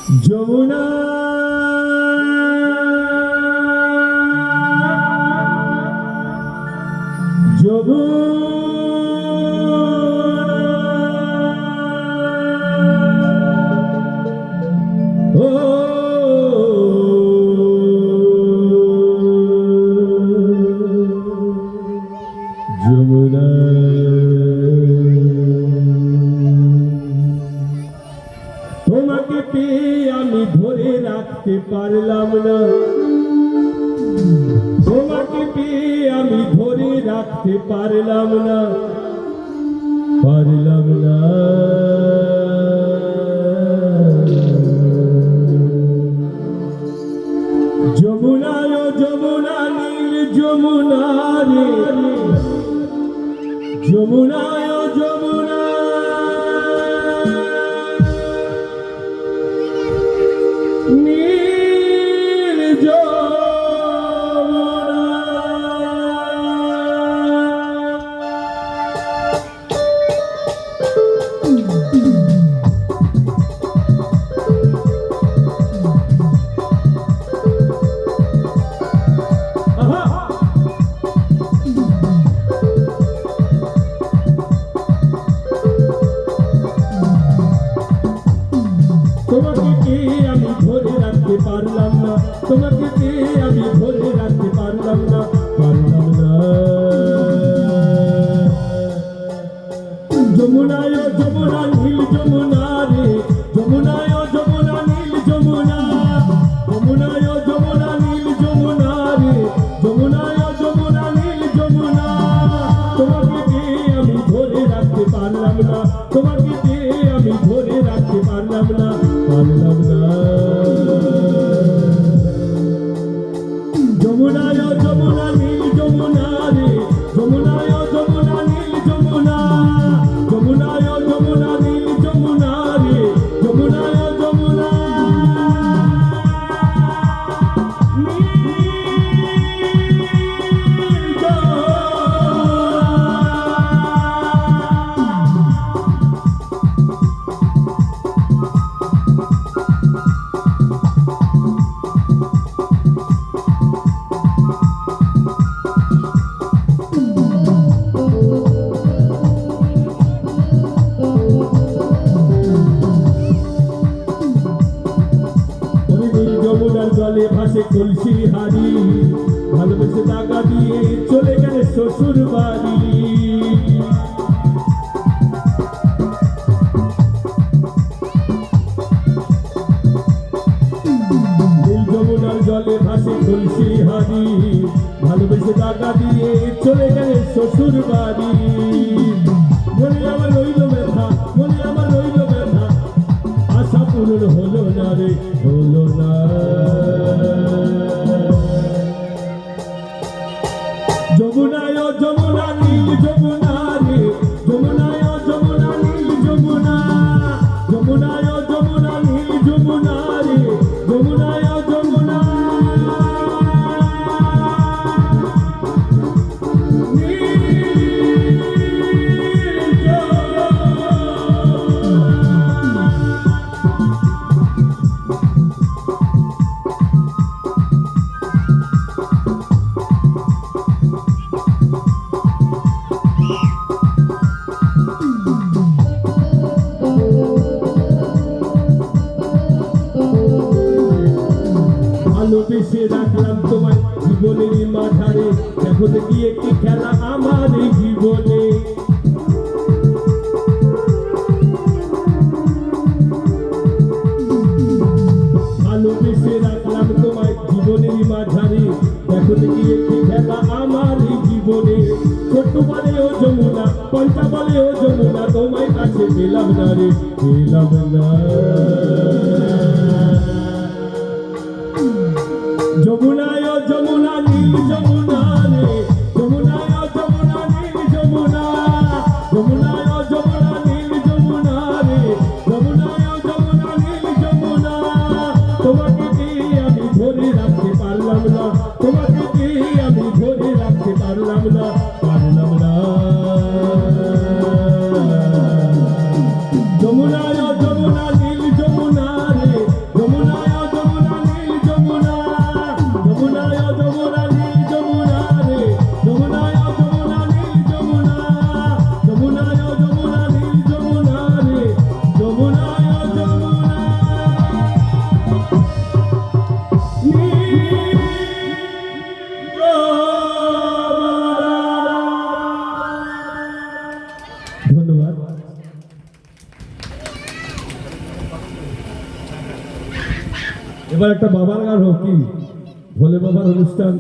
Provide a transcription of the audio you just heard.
যমুনা যমুনা যমুনা তোমাকে পেয়ে আমি ধরে রাখতে পারলাম না, তোমাকে পেয়ে আমি ধরে রাখতে পারলাম না, পারলাম না। যমুনা ও যমুনা নীল যমুনা রে, যমুনা ও যমুনা নীল যমুনা। তোমাকে পেয়ে আমি ধরে রাখতে পারলাম না, তোমাকে পেয়ে আমি ধরে রাখতে পারলাম না, পারলাম না। যমুনায় যমুনা নীল যমুনা রে, যমুনায় যমুনা নীল যমুনা, যমুনায় যমুনা নীল যমুনা রে, যমুনায় যমুনা নীল যমুনা। তোমাকে পেয়ে আমি ধরে রাখতে পারলাম না, তোমাকে পেয়ে আমি ধরে রাখতে পারলাম না, পারলাম না। যমুনায় যমুনা নীল যমুনা রে, যমুনায় যমুনা নীল যমুনা, যমুনায় যমুনা নীল যমুনা রে, যমুনায় যমুনা জলে ভাসে কলসি হাড়ি, ভালোবেসে টাকা দিয়ে চলে গেলে শ্বশুর বাড়ি। যমুনার জলে ভাসে কলসি হাড়ি, ভালোবেসে টাকা দিয়ে চলে গেলে শ্বশুর বাড়ি। মনে আমার রইল ব্যথা, মনে আমার রইল ব্যথা, আশা পূরণ হলো না রে, হলো না। যমুনায় যমুনা নীল যমুনা রে, যমুনায় যমুনা নীল যমুনা, যমুনায় যমুনা নীল যমুনা রে, যমুনায় যমুনা ভালোবেসে রাখলাম তোমায় জীবনের মাঝারে, দেখো দেখি একটি খেলা আমার এই জীবনে। ভালোবেসে রাখলাম তোমায় জীবনের মাঝারে, দেখো দেখি একটি খেলা আমার এই জীবনে। ছোট্ট বলে ও যমুনা, পঞ্চা বলে ও যমুনা, তোমায় কাছে পেলাম না রে, পেলাম না। যমুনায় যমুনা নীল যমুনা রে, যমুনায় যমুনা নীল যমুনা, যমুনায় যমুনা নীল যমুনা রে, যমুনায় যমুনা নীল যমুনা। তোমাকে পেয়ে আমি ধরে রাখতে পারলাম না, তোমাকে পেয়ে আমি ধরে রাখতে পারলাম না, পারলাম না। যমুনায় যমুনা নীল যমুনা রে, এবার একটা বাবার গান হোক কি ভোলে বাবার অনুষ্ঠান